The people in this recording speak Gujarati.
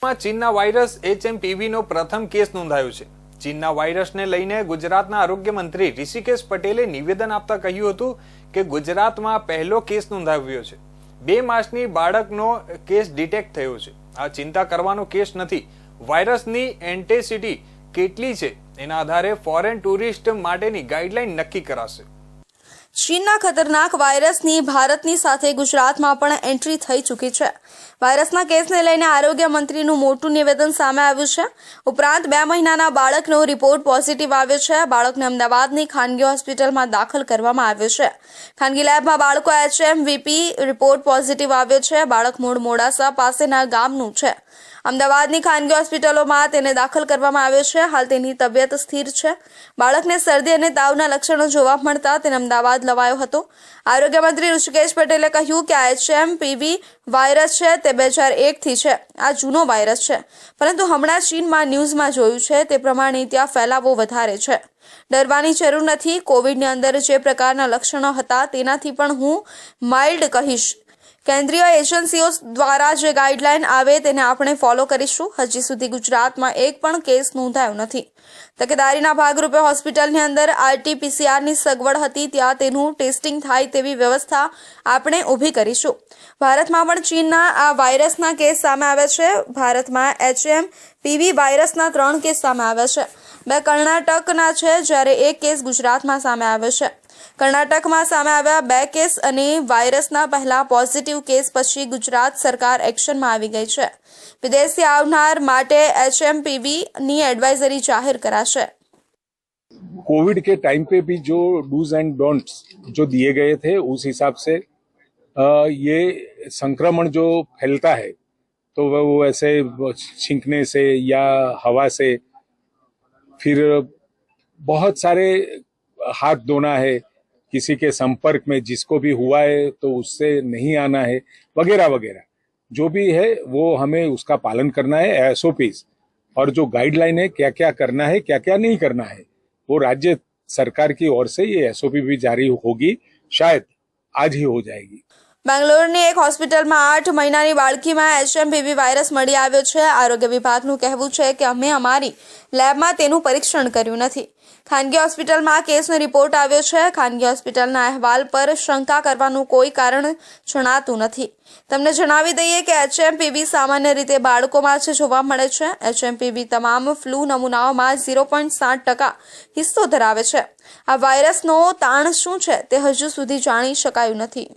ચીનના વાયરસ HMPVનો પ્રથમ કેસ નોંધાયો છે। ચીનના વાયરસને લઈને ગુજરાતના આરોગ્ય મંત્રી ઋષિકેશ પટેલે નિવેદન આપતા કહ્યું હતું કે ગુજરાતમાં પહેલો કેસ નોંધાવ્યો છે। 2 માસની બાળકનો કેસ ડિટેક્ટ થયો છે। આ ચિંતા કરવાનો કેસ નથી। વાયરસની એન્ટિસિટી કેટલી છે એના આધારે ફોરેન ટુરિસ્ટ માટેની ગાઈડલાઈન નક્કી કરાશે। ચીનના ખતરનાક વાયરસની ભારતની સાથે ગુજરાતમાં પણ એન્ટ્રી થઈ ચૂકી છે। વાયરસના કેસને લઈને આરોગ્ય મંત્રીનું મોટું નિવેદન સામે આવ્યું છે। ઉપરાંત 2 મહિનાના બાળકનો રિપોર્ટ પોઝિટિવ આવ્યો છે। બાળકને અમદાવાદની ખાનગી હોસ્પિટલમાં દાખલ કરવામાં આવ્યો છે। ખાનગી લેબમાં બાળકો HMVP રિપોર્ટ પોઝિટિવ આવ્યો છે। બાળક મૂળ મોડાસા પાસેના ગામનું છે। અમદાવાદની ખાનગી હોસ્પિટલોમાં તેને દાખલ કરવામાં આવ્યો છે। હાલ તેની તબિયત સ્થિર છે। બાળકને શરદી અને તાવના લક્ષણો જોવા મળતા તેને અમદાવાદ લવાયો હતો। આરોગ્ય મંત્રી ઋષિકેશ પટેલે કહ્યું કે આ HMPV વાયરસ છે તે 2001થી છે। આ જૂનો વાયરસ છે, પરંતુ હમણાં ચીનમાં ન્યૂઝમાં જોયું છે તે પ્રમાણે ત્યાં ફેલાવો વધારે છે। ડરવાની જરૂર નથી। કોવિડની અંદર જે પ્રકારના લક્ષણો હતા તેનાથી પણ હું માઇલ્ડ કહીશ। કેન્દ્રીય એજન્સીઓ દ્વારા જે ગાઈડલાઈન આવે તેને આપણે ફોલો કરીશું। હજી સુધી ગુજરાતમાં એક પણ કેસ નોંધાયો નથી। તકેદારીના ભાગરૂપે હોસ્પિટલની અંદર RT-PCRની સગવડ હતી, ત્યાં તેનું ટેસ્ટિંગ થાય તેવી વ્યવસ્થા આપણે ઊભી કરીશું। ભારતમાં પણ ચીનના આ વાયરસના કેસ સામે આવ્યા છે। ભારતમાં HMPV વાયરસના 3 કેસ સામે આવ્યા છે। 2 કર્ણાટકના છે, જ્યારે 1 કેસ ગુજરાતમાં સામે આવ્યો છે। કર્ણાટકમાં સામે આવ્યા 2 કેસ અને વાયરસના પહેલા પોઝિટિવ કેસ પછી ગુજરાત સરકાર એક્શનમાં આવી ગઈ છે। વિદેશથી આવનાર માટે HMPV ની એડવાઇઝરી જાહેર कराशे। कोविड के टाइम पे भी जो डूज एंड डोंट्स जो दिए गए थे उस हिसाब से ये संक्रमण जो फैलता है तो वो ऐसे छींकने से या हवा से, फिर बहुत सारे हाथ धोना है, किसी के संपर्क में जिसको भी हुआ है तो उससे नहीं आना है, वगैरह वगैरह जो भी है वो हमें उसका पालन करना है। SOPs और जो गाइडलाइन है क्या क्या करना है क्या क्या नहीं करना है वो राज्य सरकार की ओर से ये SOP भी जारी होगी, शायद आज ही हो जाएगी। બેંગ્લોરની એક હોસ્પિટલમાં 8 મહિનાની બાળકીમાં HMPV વાયરસ મળી આવ્યો છે। આરોગ્ય વિભાગનું કહેવું છે કે અમે અમારી લેબમાં તેનું પરીક્ષણ કર્યું નથી। ખાનગી હોસ્પિટલમાં કેસનો રિપોર્ટ આવ્યો છે। ખાનગી હોસ્પિટલના અહેવાલ પર શંકા કરવાનું કોઈ કારણ જણાતું નથી। તમને જણાવી દઈએ કે HMPV સામાન્ય રીતે બાળકોમાં જ જોવા મળે છે। HMPV તમામ ફ્લૂ નમૂનાઓમાં 0.7% હિસ્સો ધરાવે છે। આ વાયરસનો તાણ શું છે તે હજુ સુધી જાણી શકાયું નથી।